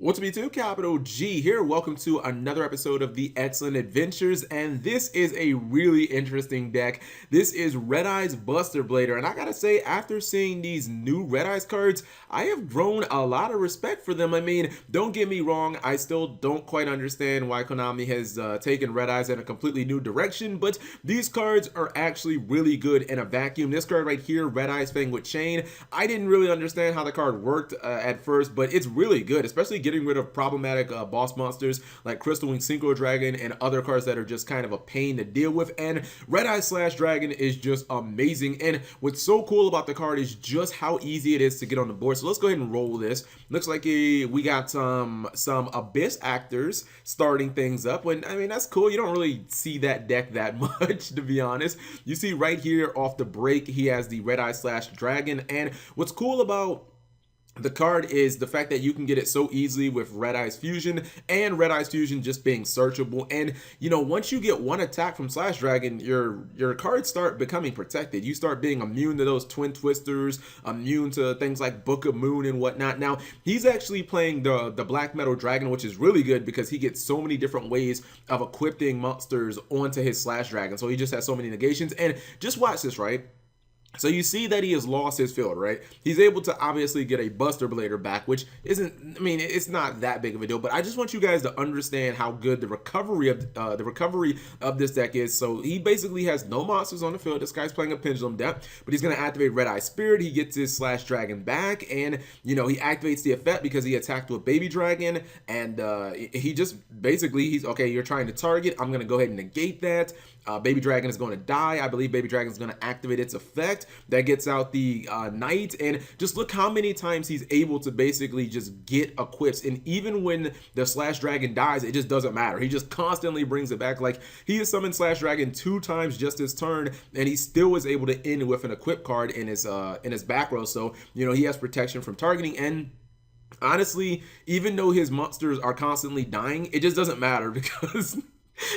What's up, YouTube? Capital G here. Welcome to another episode of the Excellent Adventures, and this is a really interesting deck. This is Red Eyes Buster Blader, and I gotta say, after seeing these new Red Eyes cards, I have grown a lot of respect for them. I mean, don't get me wrong, I still don't quite understand why Konami has taken Red Eyes in a completely new direction, but these cards are actually really good in a vacuum. This card right here, Red Eyes Fang with Chain, I didn't really understand how the card worked at first, but it's really good, especially getting rid of problematic boss monsters like Crystal Wing Synchro Dragon and other cards that are just kind of a pain to deal with. And Red Eye Slash Dragon is just amazing, and what's so cool about the card is just how easy it is to get on the board. So let's go ahead and roll this. Looks like we got some Abyss Actors starting things up, and I mean, that's cool. You don't really see that deck that much, to be honest. You see right here off the break, he has the Red Eye Slash Dragon, and what's cool about the card is the fact that you can get it so easily with Red Eyes Fusion, and Red Eyes Fusion just being searchable. And you know, once you get one attack from Slash Dragon, your cards start becoming protected. You start being immune to those Twin Twisters, immune to things like Book of Moon and whatnot. Now, he's actually playing the Black Metal Dragon, which is really good because he gets so many different ways of equipping monsters onto his Slash Dragon. So he just has so many negations. And just watch this, right? So you see that he has lost his field, right? He's able to obviously get a Buster Blader back, which isn't, I mean, it's not that big of a deal, but I just want you guys to understand how good the recovery of this deck is. So he basically has no monsters on the field. This guy's playing a Pendulum deck, but he's going to activate Red Eye Spirit. He gets his Slash Dragon back, and you know, he activates the effect because he attacked with Baby Dragon, and he just basically, he's okay, you're trying to target, I'm going to go ahead and negate that. Baby Dragon is going to die. I believe Baby Dragon is going to activate its effect. That gets out the Knight, and just look how many times he's able to basically just get equips. And even when the Slash Dragon dies, it just doesn't matter. He just constantly brings it back. Like, he has summoned Slash Dragon 2 times just this turn, and he still was able to end with an equip card in his back row. So you know, he has protection from targeting. And honestly, even though his monsters are constantly dying, it just doesn't matter because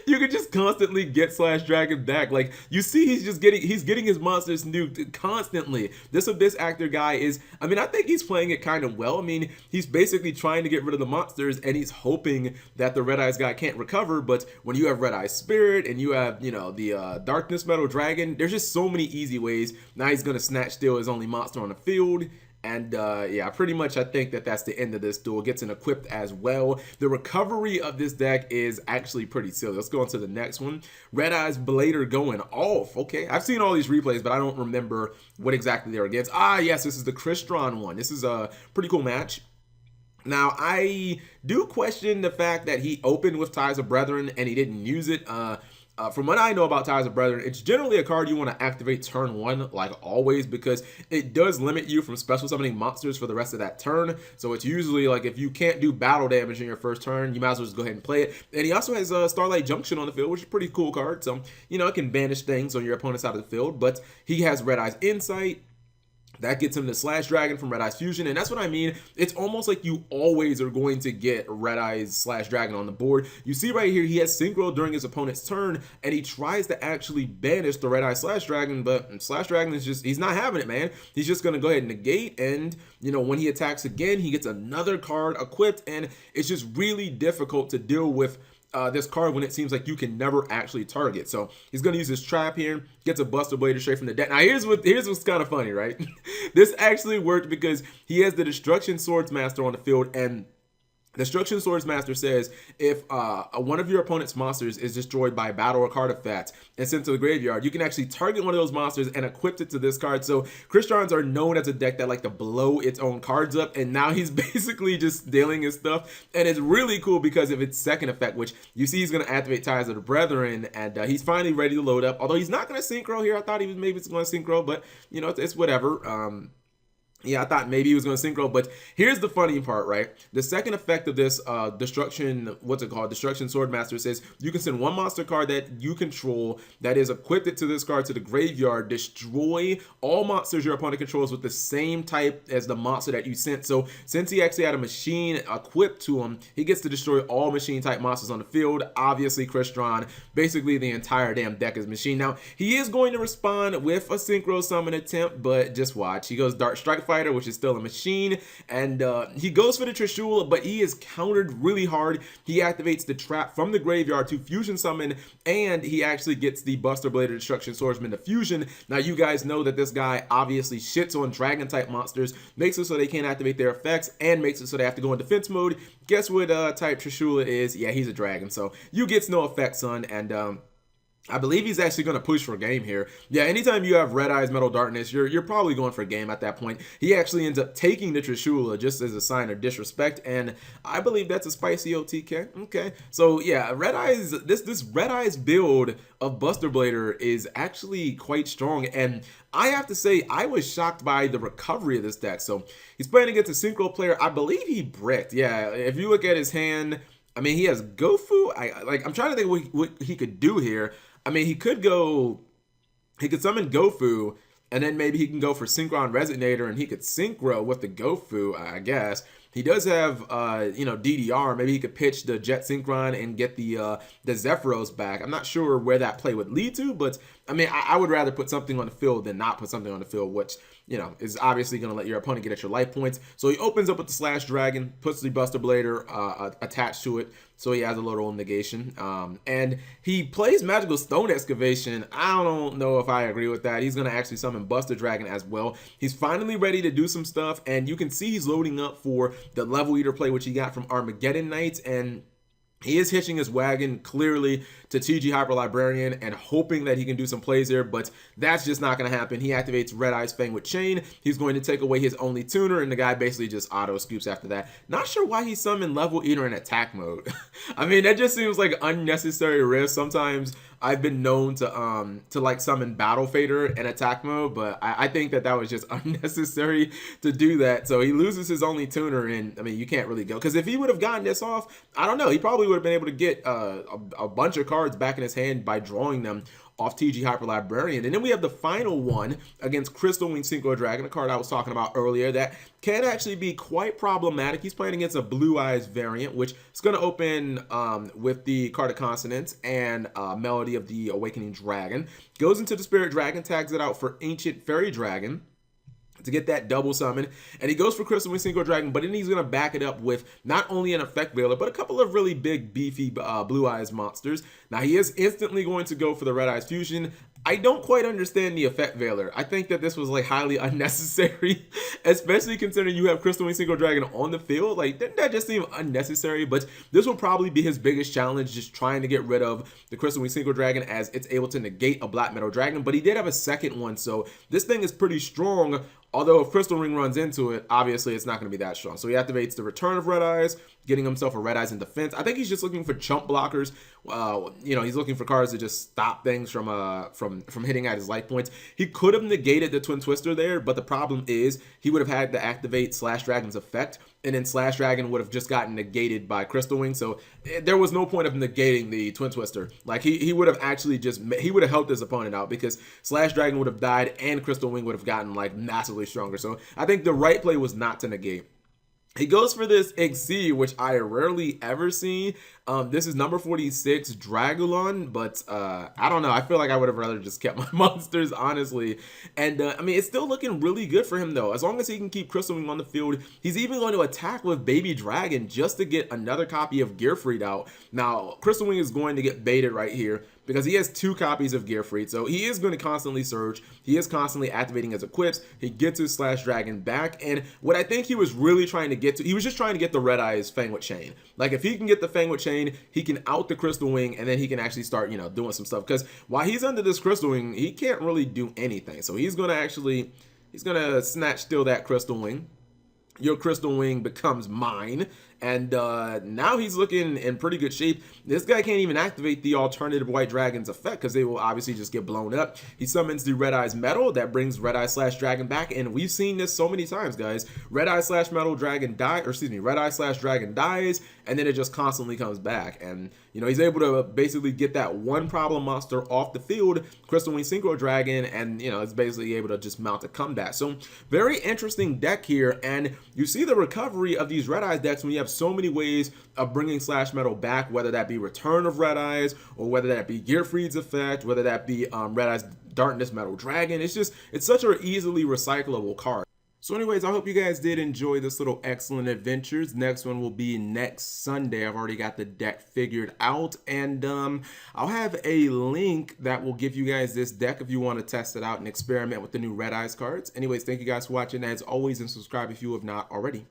you can just constantly get Slash Dragon back. Like, you see, he's getting his monsters nuked constantly. This Abyss Actor guy is, I mean, I think he's playing it kind of well. I mean, he's basically trying to get rid of the monsters, and he's hoping that the Red Eyes guy can't recover. But when you have Red Eye Spirit and you have, you know, the Darkness Metal Dragon, there's just so many easy ways. Now he's gonna snatch steal his only monster on the field. And yeah, pretty much I think that that's the end of this duel. Gets an equipped as well. The recovery of this deck is actually pretty silly. Let's go on to the next one. Red Eyes Blader going off. Okay, I've seen all these replays, but I don't remember what exactly they're against. Ah, yes, this is the Crestron one. This is a pretty cool match. Now, I do question the fact that he opened with Ties of Brethren and he didn't use it. From what I know about Ties of Brethren, it's generally a card you want to activate turn 1, like always, because it does limit you from special summoning monsters for the rest of that turn. So it's usually like, if you can't do battle damage in your first turn, you might as well just go ahead and play it. And he also has Starlight Junction on the field, which is a pretty cool card. So, you know, it can banish things on your opponent's side of the field. But he has Red Eyes Insight. That gets him the Slash Dragon from Red Eyes Fusion, and that's what I mean. It's almost like you always are going to get Red Eyes Slash Dragon on the board. You see right here, he has Synchro during his opponent's turn, and he tries to actually banish the Red Eyes Slash Dragon, but Slash Dragon is just, he's not having it, man. He's just going to go ahead and negate, and, you know, when he attacks again, he gets another card equipped, and it's just really difficult to deal with this card when it seems like you can never actually target. So he's going to use his trap here, gets a Buster Blader straight from the deck. Now here's what's kind of funny, right? This actually worked because he has the Destruction Swordsmaster on the field, and Destruction Swordsmaster says if one of your opponent's monsters is destroyed by battle or card effect and sent to the graveyard, you can actually target one of those monsters and equip it to this card. So Crestrons are known as a deck that like to blow its own cards up, and now he's basically just stealing his stuff. And it's really cool because of its second effect, which you see he's going to activate Ties of the Brethren, and he's finally ready to load up. Although he's not going to synchro here. I thought he was maybe going to synchro, but you know, it's whatever. Yeah, I thought maybe he was going to synchro, but here's the funny part, right? The second effect of this Destruction, what's it called? Destruction Swordmaster says you can send one monster card that you control that is equipped to this card to the graveyard. Destroy all monsters your opponent controls with the same type as the monster that you sent. So since he actually had a machine equipped to him, he gets to destroy all machine type monsters on the field. Obviously, Crestron, basically the entire damn deck is machine. Now, he is going to respond with a synchro summon attempt, but just watch. He goes Dark Strike Fighter, which is still a machine, and he goes for the Trishula, but he is countered really hard. He activates the trap from the graveyard to fusion summon, and he actually gets the Buster Blade or Destruction Swordsman to fusion. Now you guys know that this guy obviously shits on dragon type monsters, makes it so they can't activate their effects, and makes it so they have to go in defense mode. Guess what type Trishula is? Yeah, he's a dragon, so you gets no effect, son. And I believe he's actually going to push for game here. Yeah, anytime you have Red Eyes Metal Darkness, you're probably going for game at that point. He actually ends up taking the Trishula just as a sign of disrespect, and I believe that's a spicy OTK. Okay, so yeah, Red Eyes, this Red Eyes build of Buster Blader is actually quite strong, and I have to say I was shocked by the recovery of this deck. So he's playing against a synchro player. I believe he bricked. Yeah, if you look at his hand, I mean, he has Gofu. I'm trying to think what he could do here. I mean, he could summon Gofu, and then maybe he can go for Synchron Resonator, and he could synchro with the Gofu, I guess. He does have, DDR. Maybe he could pitch the Jet Synchron and get the Zephyros back. I'm not sure where that play would lead to, but I mean, I would rather put something on the field than not put something on the field, which, is obviously going to let your opponent get at your life points. So he opens up with the Slash Dragon, puts the Buster Blader attached to it, so he has a little negation. And he plays Magical Stone Excavation. I don't know if I agree with that. He's going to actually summon Buster Dragon as well. He's finally ready to do some stuff, and you can see he's loading up for the Level Eater play, which he got from Armageddon Knights, and he is hitching his wagon clearly to TG Hyper Librarian and hoping that he can do some plays here, but that's just not going to happen. He activates Red Eyes Fang with Chain. He's going to take away his only tuner, and the guy basically just auto scoops after that. Not sure why he summoned Level Eater in attack mode. I mean, that just seems like unnecessary risk. Sometimes I've been known to like summon Battle Fader in attack mode, but I think that was just unnecessary to do that. So he loses his only tuner, and I mean, you can't really go, because if he would have gotten this off, I don't know, he probably would have been able to get a bunch of cards back in his hand by drawing them off TG Hyper Librarian. And then we have the final one against Crystal Wing Synchro Dragon, a card I was talking about earlier that can actually be quite problematic. He's playing against a Blue Eyes variant, which is going to open with the Card of Consonance and Melody of the Awakening Dragon. Goes into the Spirit Dragon, tags it out for Ancient Fairy Dragon to get that double summon, and he goes for Crystal Wing Synchro Dragon, but then he's going to back it up with not only an Effect Veiler, but a couple of really big, beefy Blue Eyes monsters. Now, he is instantly going to go for the Red Eyes Fusion. I don't quite understand the Effect Veiler. I think that this was like highly unnecessary, especially considering you have Crystal Wing Synchro Dragon on the field. Like, didn't that just seem unnecessary? But this will probably be his biggest challenge, just trying to get rid of the Crystal Wing Synchro Dragon, as it's able to negate a Black Metal Dragon. But he did have a second one, so this thing is pretty strong. Although if Crystal Ring runs into it, obviously it's not going to be that strong. So he activates the Return of Red Eyes, getting himself a Red Eyes in defense. I think he's just looking for chump blockers. He's looking for cards to just stop things from hitting at his life points. He could have negated the Twin Twister there, but the problem is he would have had to activate Slash Dragon's effect, and then Slash Dragon would have just gotten negated by Crystal Wing. So there was no point of negating the Twin Twister. Like, he would have actually he would have helped his opponent out, because Slash Dragon would have died and Crystal Wing would have gotten like massively stronger. So I think the right play was not to negate. He goes for this XC, which I rarely ever see. This is number 46, Dragulon, but I don't know. I feel like I would have rather just kept my monsters, honestly. And I mean, it's still looking really good for him, though. As long as he can keep Crystal Wing on the field, he's even going to attack with Baby Dragon just to get another copy of Gearfried out. Now, Crystal Wing is going to get baited right here, because he has 2 copies of Gearfried, so he is going to constantly surge. He is constantly activating his equips. He gets his Slash Dragon back, and what I think he was really trying to get to, he was just trying to get the Red Eyes Fang with Chain. Like, if he can get the Fang with Chain, he can out the Crystal Wing, and then he can actually start, doing some stuff. Because while he's under this Crystal Wing, he can't really do anything. So he's going to snatch steal that Crystal Wing. Your Crystal Wing becomes mine. And now he's looking in pretty good shape. This guy can't even activate the alternative White Dragon's effect, because they will obviously just get blown up. He summons the Red Eyes Metal. That brings Red Eye Slash Dragon back, and we've seen this so many times, guys. Red Eye Slash Metal Dragon Red Eye Slash Dragon dies, and then it just constantly comes back. And he's able to basically get that one problem monster off the field, Crystal Wing Synchro Dragon, and it's basically able to just mount a comeback. So very interesting deck here, and you see the recovery of these Red Eyes decks when you have so many ways of bringing Slash Metal back, whether that be Return of Red Eyes, or whether that be Gearfried's effect, whether that be Red Eyes Darkness Metal Dragon. It's such an easily recyclable card. So anyways, I hope you guys did enjoy this little excellent adventures. Next one will be next Sunday. I've already got the deck figured out, and I'll have a link that will give you guys this deck if you want to test it out and experiment with the new Red Eyes cards. Anyways, thank you guys for watching as always, and subscribe if you have not already.